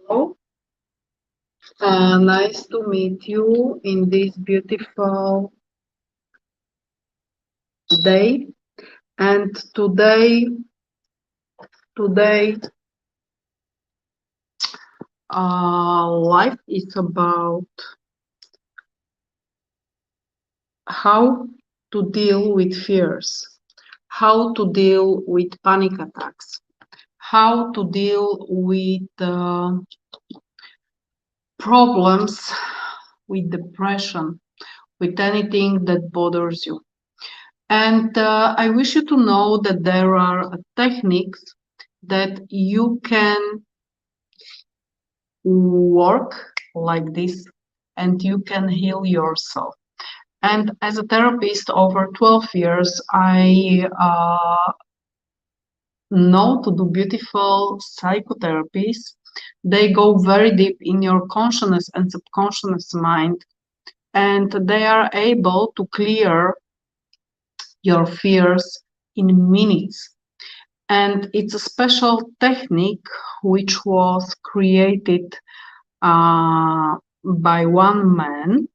Hello, nice to meet you in this beautiful day. And today, life is about how to deal with fears, how to deal with panic attacks, how to deal with problems, with depression, with anything that bothers you. And I wish you to know that there are techniques that you can work like this and you can heal yourself. And as a therapist over 12 years, I know to do beautiful psychotherapies. They go very deep in your consciousness and subconscious mind, and they are able to clear your fears in minutes. And it's a special technique which was created by one man.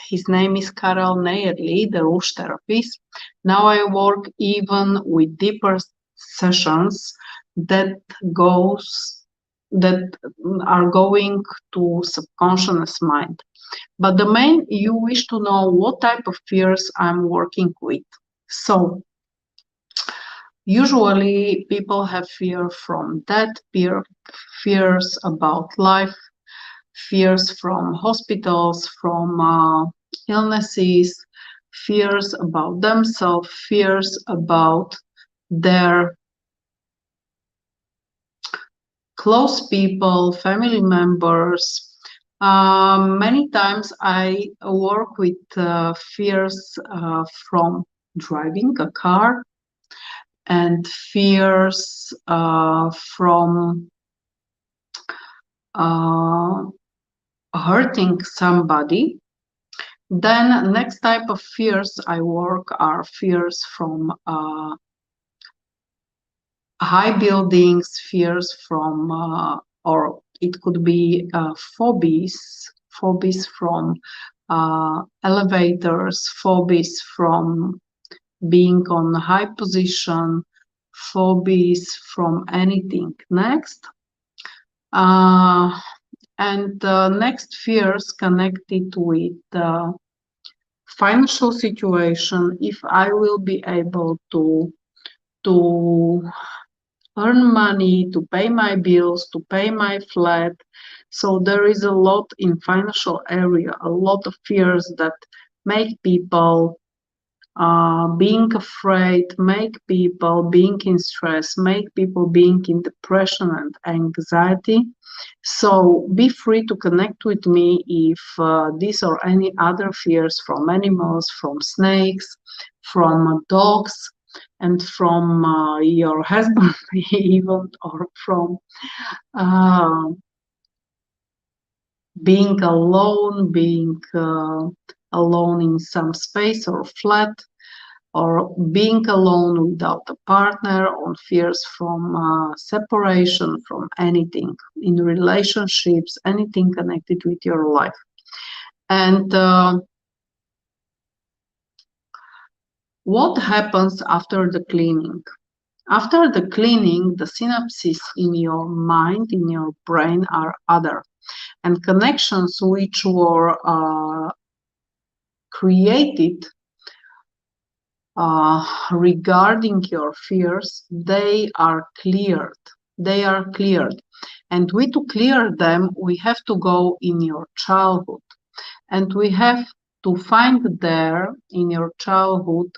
His name is Karel Neyerli, the Rush therapist. Now I work even with deeper sessions that goes that are going to subconscious mind. But the main, you wish to know what type of fears I'm working with. So usually people have fear from death, fears about life, fears from hospitals, from illnesses, fears about themselves, fears about their close people, family members. Many times I work with fears from driving a car and fears from hurting somebody. Then next type of fears I work are fears from high buildings, fears from, or it could be phobies from elevators, phobies from being on a high position, phobies from anything. Next. And next fears connected with financial situation, if I will be able to earn money, to pay my bills, to pay my flat. So there is a lot in financial area, a lot of fears that make people being afraid, make people being in stress, make people being in depression and anxiety. So be free to connect with me if these or any other fears from animals, from snakes, from dogs, and from your husband even, or from uh, being alone in some space or flat, or being alone without a partner, on fears from separation, from anything in relationships, anything connected with your life. And what happens after the cleaning? After the cleaning, the synapses in your mind, in your brain, are other, and connections which were created regarding your fears, they are cleared. They are cleared. And to clear them, we have to go in your childhood. And we have to find there in your childhood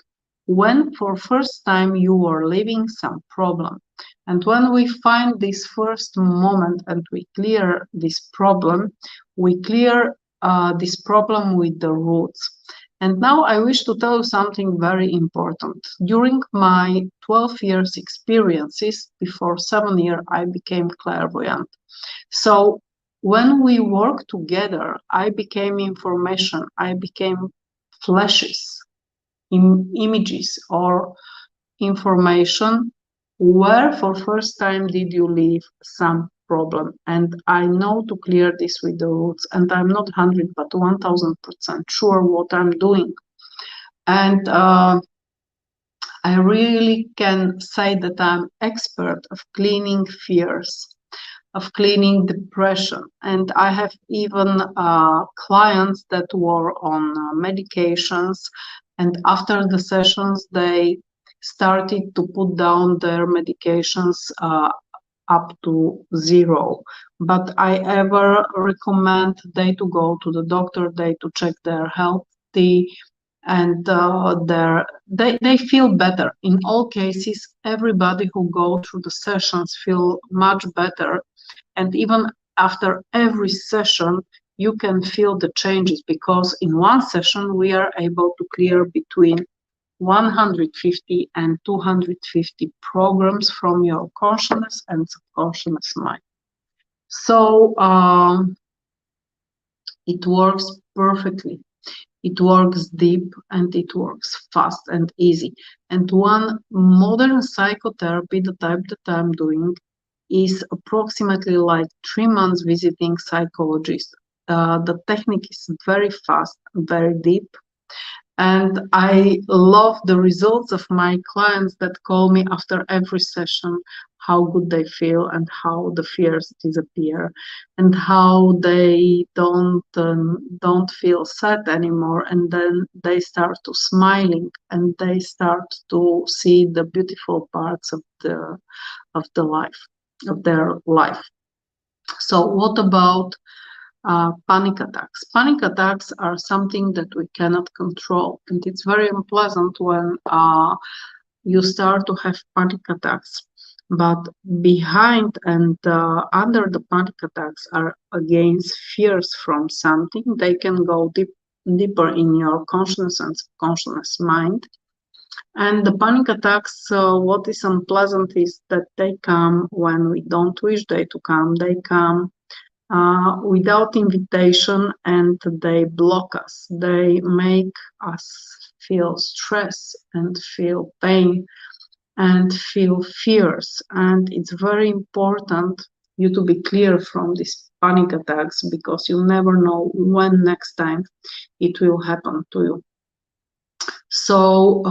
when for first time you were living some problem. And when we find this first moment and we clear this problem, we clear this problem with the roots. And now I wish to tell you something very important. During my 12 years experiences, before 7 years, I became clairvoyant. So when we work together, I became information, I became flashes, images or information. Where for first time did you live some problem, and I know to clear this with the roots, and I'm not 100 but 1000% sure what I'm doing. And I really can say that I'm expert of cleaning fears, of cleaning depression. And I have even clients that were on medications, and after the sessions, they started to put down their medications up to 0. But I ever recommend they to go to the doctor, they to check their healthy, and they feel better. In all cases, everybody who go through the sessions feel much better, and even after every session you can feel the changes, because in one session we are able to clear between 150 and 250 programs from your conscious and subconscious mind. So it works perfectly. It works deep and it works fast and easy. And one modern psychotherapy, the type that I'm doing, is approximately like 3 months visiting psychologist. The technique is very fast, very deep. And I love the results of my clients that call me after every session, how good they feel and how the fears disappear and how they don't feel sad anymore, and then they start to smiling and they start to see the beautiful parts of the life of their life. So what about panic attacks? Panic attacks are something that we cannot control, and it's very unpleasant when you start to have panic attacks. But behind and under the panic attacks are against fears from something. They can go deeper in your conscious and subconscious mind. And the panic attacks, what is unpleasant is that they come when we don't wish they to come. They come without invitation, and they block us. They make us feel stress and feel pain and feel fears. And it's very important you to be clear from these panic attacks, because you never know when next time it will happen to you. So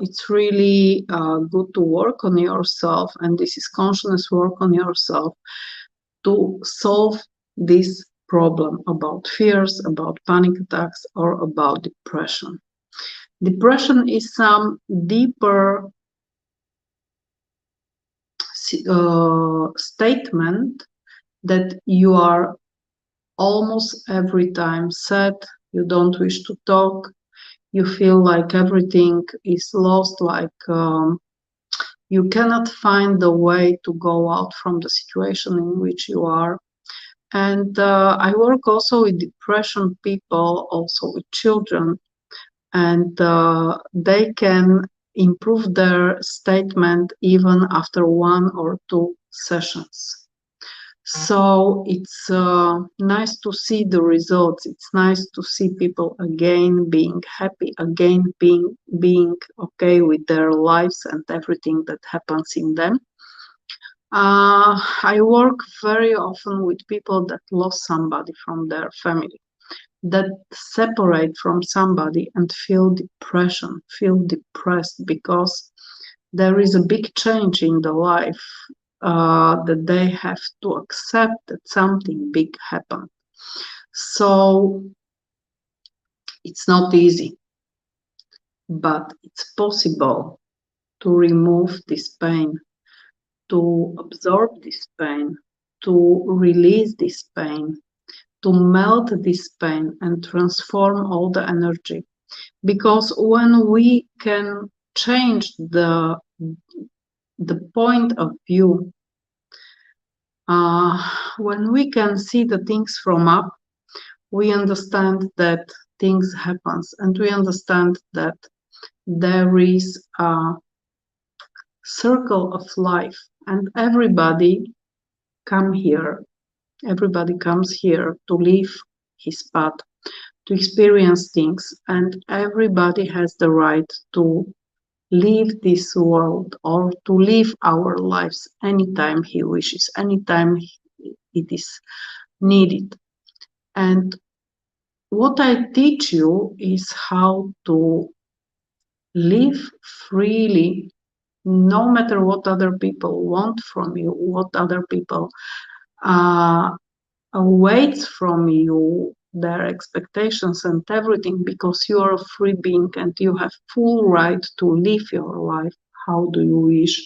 it's really good to work on yourself, and this is conscious work on yourself to solve this problem about fears, about panic attacks, or about depression. Depression is some deeper statement that you are almost every time sad, you don't wish to talk, you feel like everything is lost, like you cannot find the way to go out from the situation in which you are. And I work also with depression people, also with children, and they can improve their statement even after 1 or 2 sessions. So it's nice to see the results. It's nice to see people again being happy, again being okay with their lives and everything that happens in them. I work very often with people that lost somebody from their family, that separate from somebody and feel depression, feel depressed because there is a big change in the life, that they have to accept that something big happened. So it's not easy, but it's possible to remove this pain, to absorb this pain, to release this pain, to melt this pain and transform all the energy. Because when we can change the point of view, when we can see the things from up, we understand that things happen, and we understand that there is a circle of life, and everybody comes here to live his path, to experience things, and everybody has the right to leave this world or to live our lives anytime he wishes, anytime it is needed. And what I teach you is how to live freely, no matter what other people want from you, what other people uh, awaits from you, their expectations and everything, because you are a free being and you have full right to live your life. How do you wish?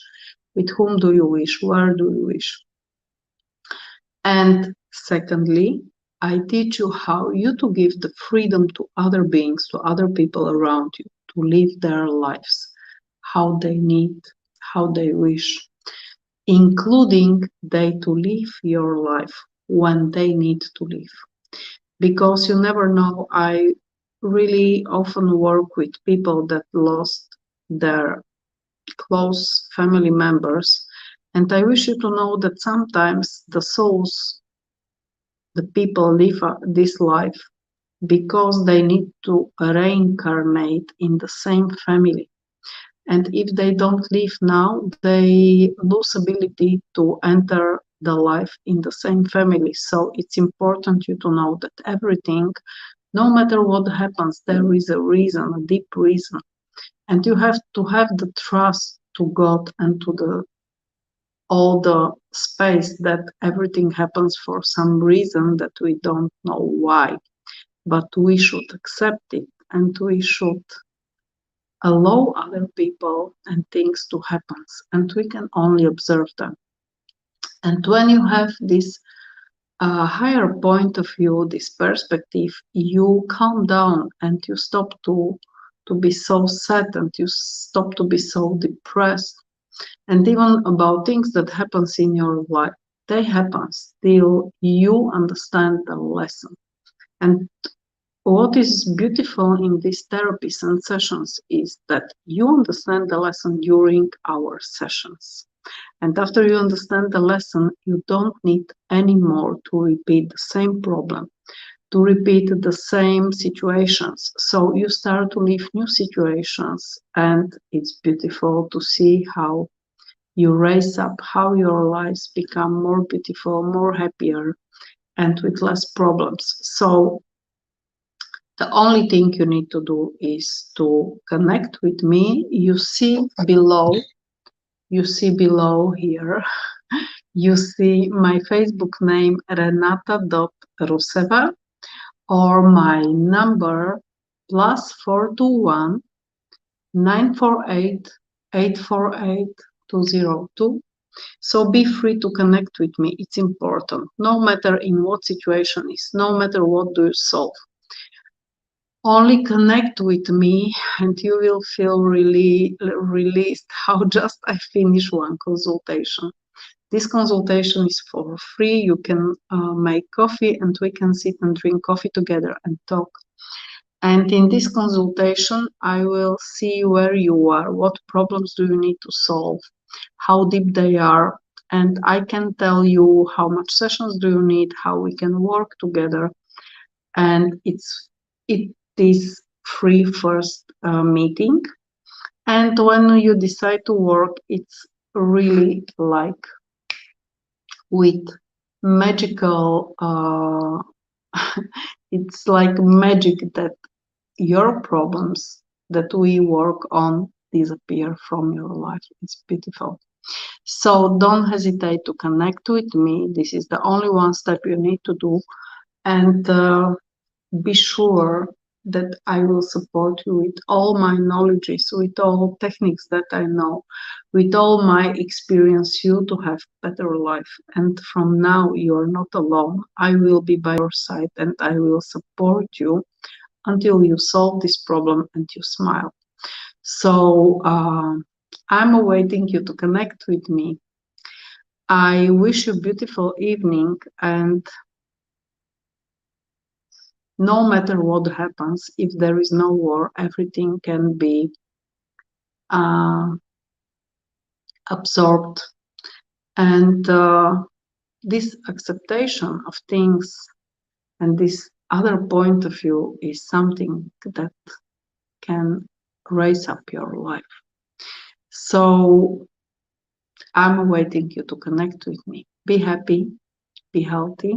With whom do you wish? Where do you wish? And secondly, I teach you how you to give the freedom to other beings, to other people around you, to live their lives, how they need, how they wish, including they to live your life when they need to live. Because you never know, I really often work with people that lost their close family members, and I wish you to know that sometimes the souls, the people live this life because they need to reincarnate in the same family. And if they don't live now, they lose ability to enter the life in the same family. So it's important you to know that everything, no matter what happens, there is a reason, a deep reason. And you have to have the trust to God and to the all the space that everything happens for some reason that we don't know why. But we should accept it and we should allow other people and things to happen, and we can only observe them. And when you have this higher point of view, this perspective, you calm down and you stop to be so sad and you stop to be so depressed. And even about things that happens in your life, they happen still. You understand the lesson. And what is beautiful in these therapies and sessions is that you understand the lesson during our sessions. And after you understand the lesson, you don't need anymore to repeat the same problem, to repeat the same situations. So you start to live new situations, and it's beautiful to see how you raise up, how your lives become more beautiful, more happier, and with less problems. So the only thing you need to do is to connect with me. You see below here, you see my Facebook name, Renata.Russeva, or my number +421 948 848 202. So be free to connect with me. It's important. No matter in what situation is, no matter what do you solve. Only connect with me and you will feel really released how just I finished one consultation. This consultation is for free. You can make coffee and we can sit and drink coffee together and talk. And in this consultation, I will see where you are, what problems do you need to solve, how deep they are, and I can tell you how much sessions do you need, how we can work together. And it is free first meeting. And when you decide to work, it's really like with magical, it's like magic that your problems that we work on disappear from your life. It's beautiful. So don't hesitate to connect with me. This is the only one step you need to do. And be sure that I will support you with all my knowledges, with all techniques that I know, with all my experience, you to have better life. And from now, you are not alone. I will be by your side and I will support you until you solve this problem and you smile. So I'm awaiting you to connect with me. I wish you a beautiful evening, and no matter what happens, if there is no war, everything can be uh, absorbed. And this acceptation of things and this other point of view is something that can raise up your life. So I'm waiting you to connect with me. Be happy, be healthy,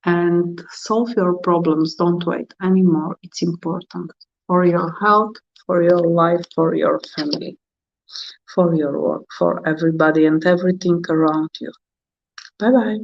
and solve your problems. Don't wait anymore. It's important for your health, for your life, for your family, for your work, for everybody and everything around you. Bye bye.